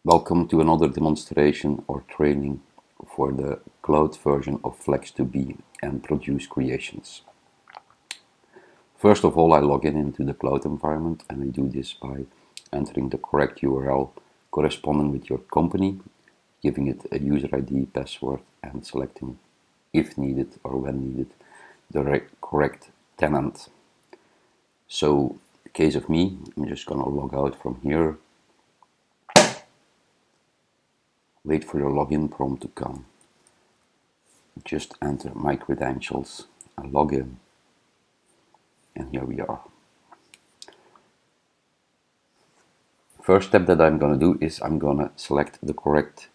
Welcome to another demonstration or training for the cloud version of Flex2B and Produce Creations. First of all, I log in into the cloud environment, and I do this by entering the correct URL corresponding with your company, giving it a user ID, password, and selecting, if needed or when needed, the correct tenant. So, in the case of me, I'm just gonna log out from here. Wait for your login prompt to come. Just enter my credentials and log in, and here we are. First step that I'm going to do is I'm going to select the correct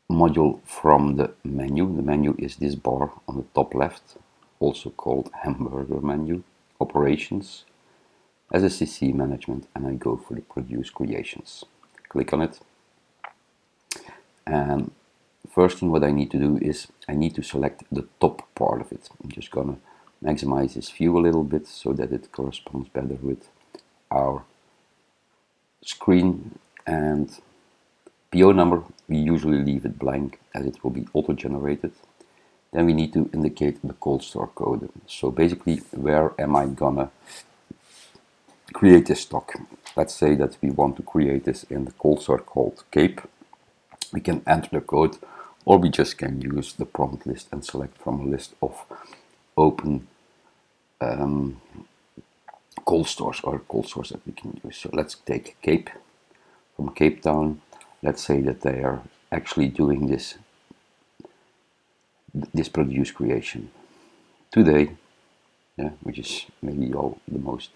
module from the menu. The menu is this bar on the top left, also called hamburger menu, operations, SSCC management, and I go for the produce creations. Click on it, and first thing what I need to do is I need to select the top part of it. I'm just gonna maximize this view a little bit so that it corresponds better with our screen. And PO number, we usually leave it blank as it will be auto-generated. Then we need to indicate the cold store code. So basically, where am I gonna create this stock? Let's say that we want to create this in the cold store called Cape. We can enter the code, or we just can use the prompt list and select from a list of open cold stores or cold stores that we can use. So let's take Cape from Cape Town. Let's say that they are actually doing this produce creation today, which is maybe the most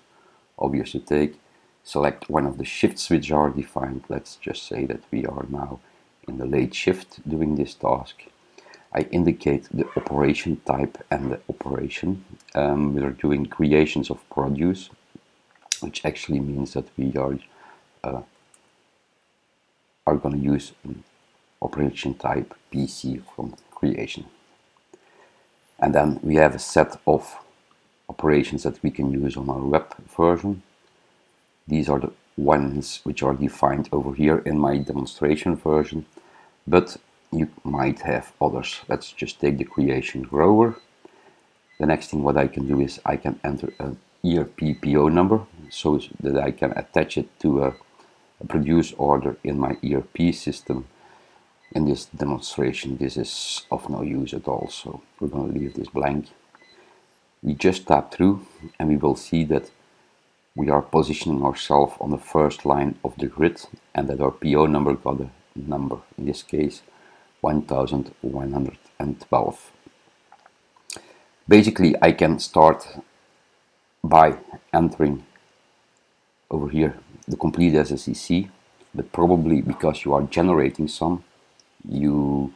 obvious to take. Select one of the shifts which are defined. Let's just say that we are now in the late shift doing this task. I indicate the operation type and the operation. We are doing creations of produce, which actually means that we are going to use operation type PC from creation. And then we have a set of operations that we can use on our web version. These are the ones which are defined over here in my demonstration version, but you might have others. Let's just take the creation grower. The next thing what I can do is I can enter an ERP PO number so that I can attach it to a produce order in my ERP system. In this demonstration, this is of no use at all, so we're going to leave this blank. We just tap through and we will see that we are positioning ourselves on the first line of the grid and that our PO number got a number, in this case 1112. Basically, I can start by entering over here the complete SSCC, but probably because you are generating some, you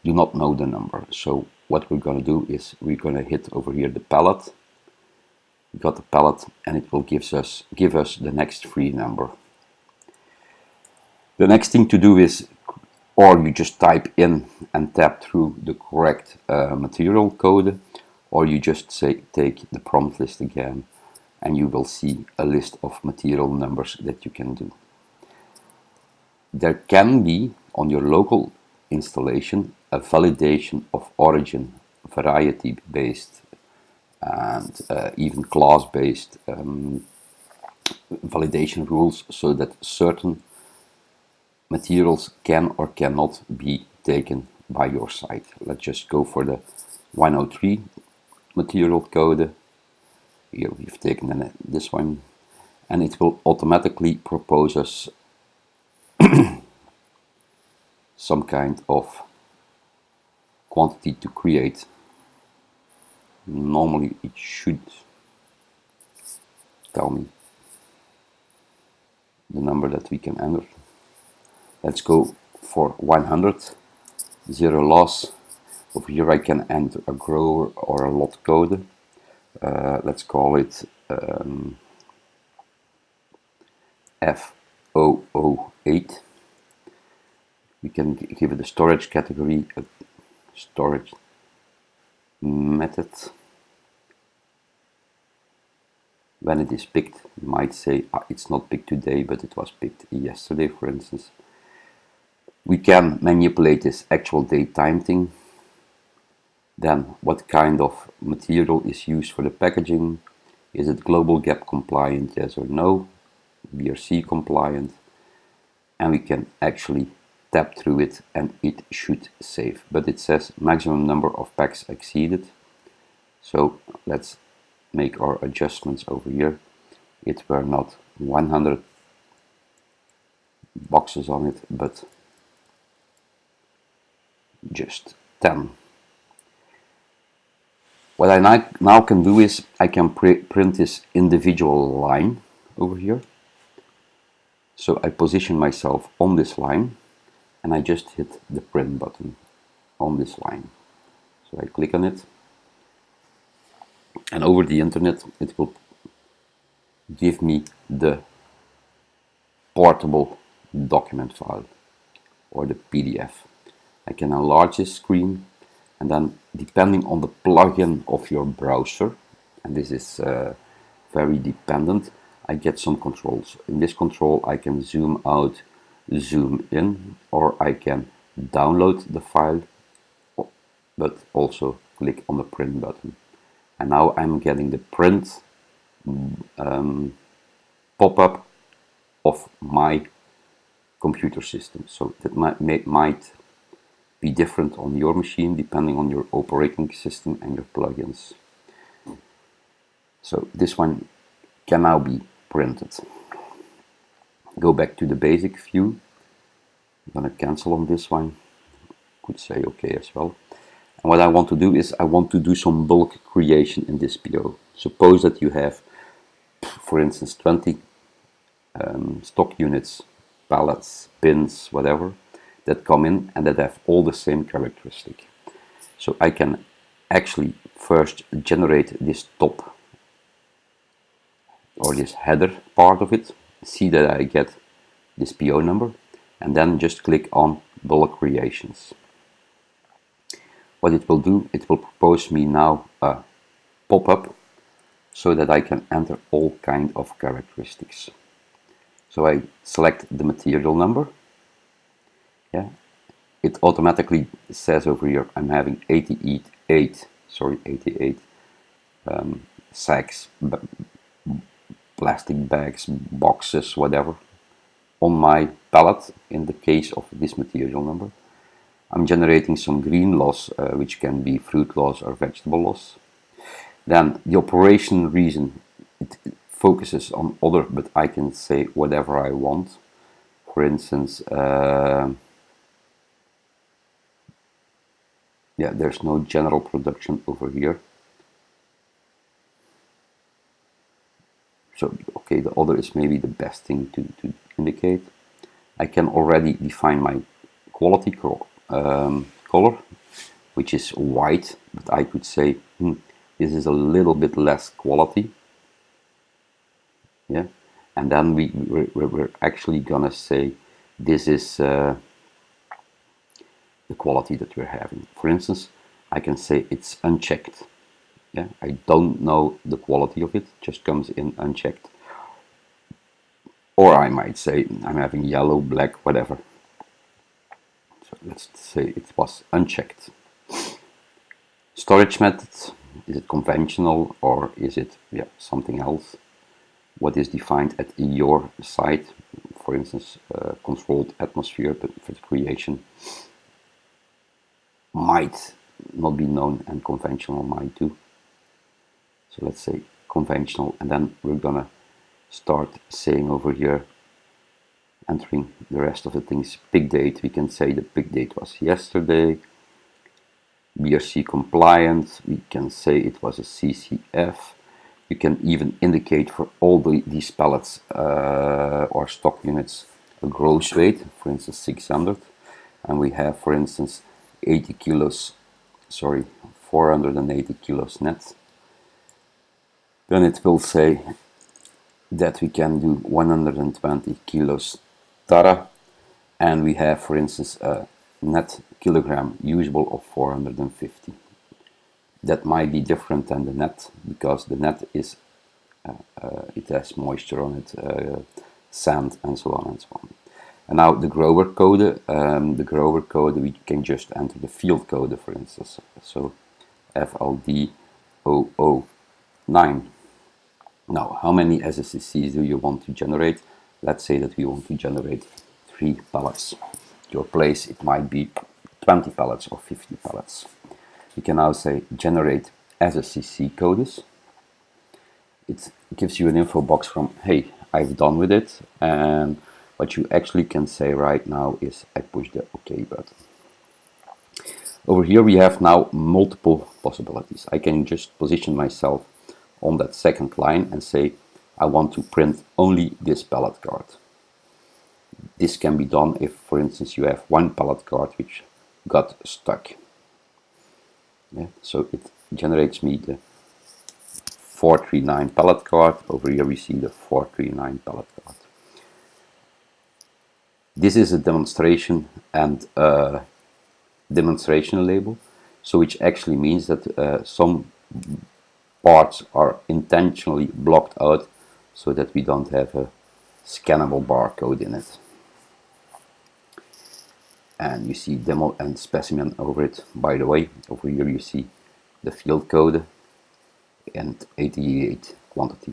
do not know the number. So what we're going to do is we're going to hit over here the palette. We got the palette, and it will give us the next free number. The next thing to do is, or you just type in and tap through the correct material code, or you just take the prompt list again, and you will see a list of material numbers that you can do. There can be on your local installation a validation of origin, variety based, and even class based validation rules, so that certain materials can or cannot be taken by your site. Let's just go for the 103 material code. Here we've taken this one, and it will automatically propose us some kind of quantity to create. Normally it should tell me the number that we can enter. Let's go for 100, zero loss. Over here I can enter a grower or a lot code. Let's call it F008. We can give it a storage category, a storage method. when it is picked. You might say it's not picked today, but it was picked yesterday, for instance. We can manipulate this actual date time thing. Then what kind of material is used for the packaging? Is it global gap compliant, yes or no? BRC compliant. And we can actually tap through it and it should save. But it says maximum number of packs exceeded. So let's make our adjustments over here. It were not 100 boxes on it, but just 10. What I now can do is I can print this individual line over here. So I position myself on this line and I just hit the print button on this line. So I click on it, and over the internet it will give me the portable document file or the PDF. I can enlarge this screen, and then depending on the plugin of your browser, and this is very dependent, I get some controls. In this control I can zoom out, zoom in, or I can download the file, but also click on the print button. And now I'm getting the print pop-up of my computer system. So that might be different on your machine depending on your operating system and your plugins. So this one can now be printed. Go back to the basic view. I'm going to cancel on this one. Could say OK as well. And what I want to do is I want to do some bulk creation in this PO. Suppose that you have, for instance, 20 stock units, pallets, bins, whatever, that come in and that have all the same characteristic. So I can actually first generate this top or this header part of it, see that I get this PO number, and then just click on bulk creations. What it will do, it will propose me now a pop-up so that I can enter all kind of characteristics. So I select the material number. Yeah, it automatically says over here I'm having 88 sacks, plastic bags, boxes, whatever, on my pallet in the case of this material number. I'm generating some green loss, which can be fruit loss or vegetable loss. Then the operation reason, it focuses on other, but I can say whatever I want. For instance, yeah, there's no general production over here. So, okay, the other is maybe the best thing to indicate. I can already define my quality color, which is white, but I could say this is a little bit less quality. Yeah, and then we're actually gonna say this is the quality that we're having. For instance, I can say it's unchecked. Yeah, I don't know the quality of it, just comes in unchecked. Or I might say I'm having yellow, black, whatever. So let's say it was unchecked. Storage method, is it conventional or is it something else? What is defined at your site? For instance, controlled atmosphere, but for the creation might not be known, and conventional might do. So let's say conventional, and then we're gonna start saying over here, entering the rest of the things. Pick date, we can say the pick date was yesterday. BRC compliant, we can say it was a CCF. You can even indicate for all these pallets or stock units a gross weight, for instance 600, and we have, for instance, 480 kilos net. Then it will say that we can do 120 kilos Tara, and we have, for instance, a net kilogram usable of 450. That might be different than the net, because the net is it has moisture on it, sand, and so on and so on. And now the grower code, we can just enter the field code, for instance. So FLD009. Now, how many SSCCs do you want to generate? Let's say that we want to generate 3 pallets. Your place, it might be 20 pallets or 50 pallets. You can now say generate SSCC codes. It gives you an info box from, hey, I've done with it, and what you actually can say right now is I push the OK button. Over here we have now multiple possibilities. I can just position myself on that second line and say I want to print only this pallet card. This can be done if, for instance, you have one pallet card which got stuck. Yeah, so it generates me the 439 pallet card. Over here we see the 439 pallet card. This is a demonstration and demonstration label, so which actually means that some parts are intentionally blocked out so that we don't have a scannable barcode in it. And you see demo and specimen over it. By the way, over here you see the field code and 88 quantity.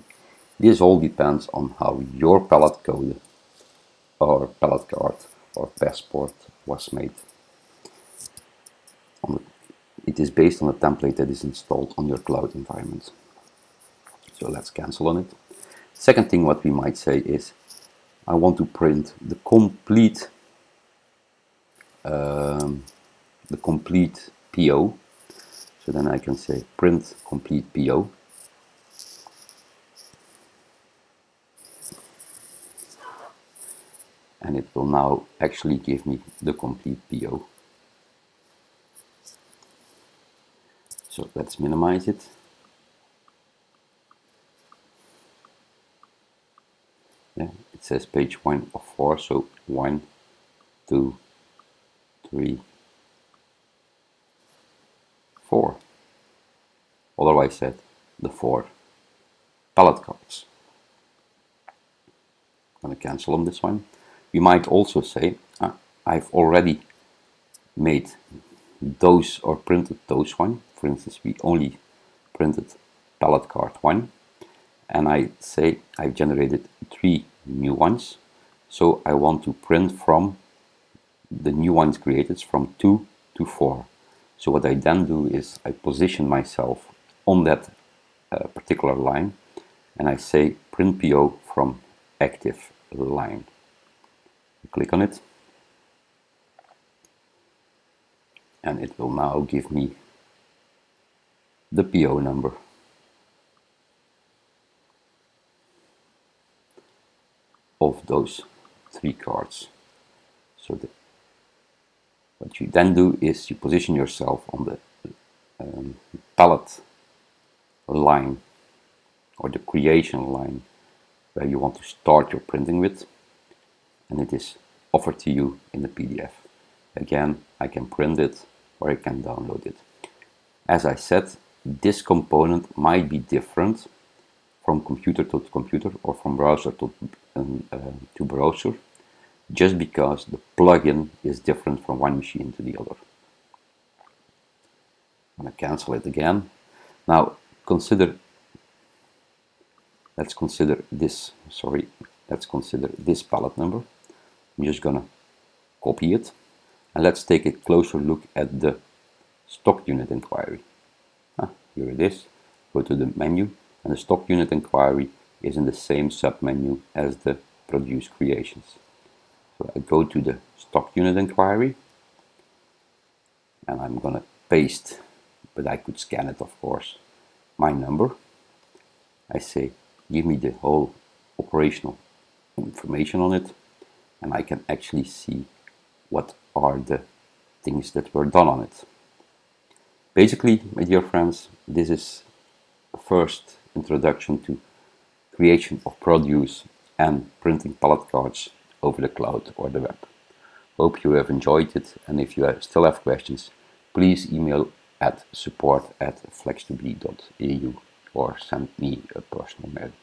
This all depends on how your pallet code or pallet card or passport was made. It is based on a template that is installed on your cloud environment. So let's cancel on it. Second thing what we might say is I want to print the complete PO. So then I can say print complete PO. And it will now actually give me the complete PO. So let's minimize it. Yeah, it says page 1 of 4, so 1, 2, 3, 4. Otherwise said the 4 pallet cards. I'm going to cancel on this one. We might also say I've already made those or printed those one. For instance, we only printed pallet card 1, and I say I've generated 3 new ones, so I want to print from the new ones created from 2 to 4. So what I then do is I position myself on that particular line and I say print PO from active line. Click on it and it will now give me the PO number of those 3 cards. So what you then do is you position yourself on the pallet line or the creation line where you want to start your printing with, and it is offered to you in the PDF. Again, I can print it or I can download it. As I said, this component might be different from computer to computer or from browser to browser, just because the plugin is different from one machine to the other. I'm going to cancel it again. Now let's consider this pallet number. I'm just going to copy it and let's take a closer look at the stock unit inquiry. Here it is. Go to the menu and the stock unit inquiry is in the same submenu as the produce creations. So I go to the stock unit inquiry and I'm going to paste, but I could scan it of course, my number. I say give me the whole operational information on it and I can actually see what are the things that were done on it. Basically, my dear friends, this is the first introduction to creation of produce and printing pallet cards over the cloud or the web. Hope you have enjoyed it, and if you still have questions, please email at support@flex2b.eu or send me a personal mail.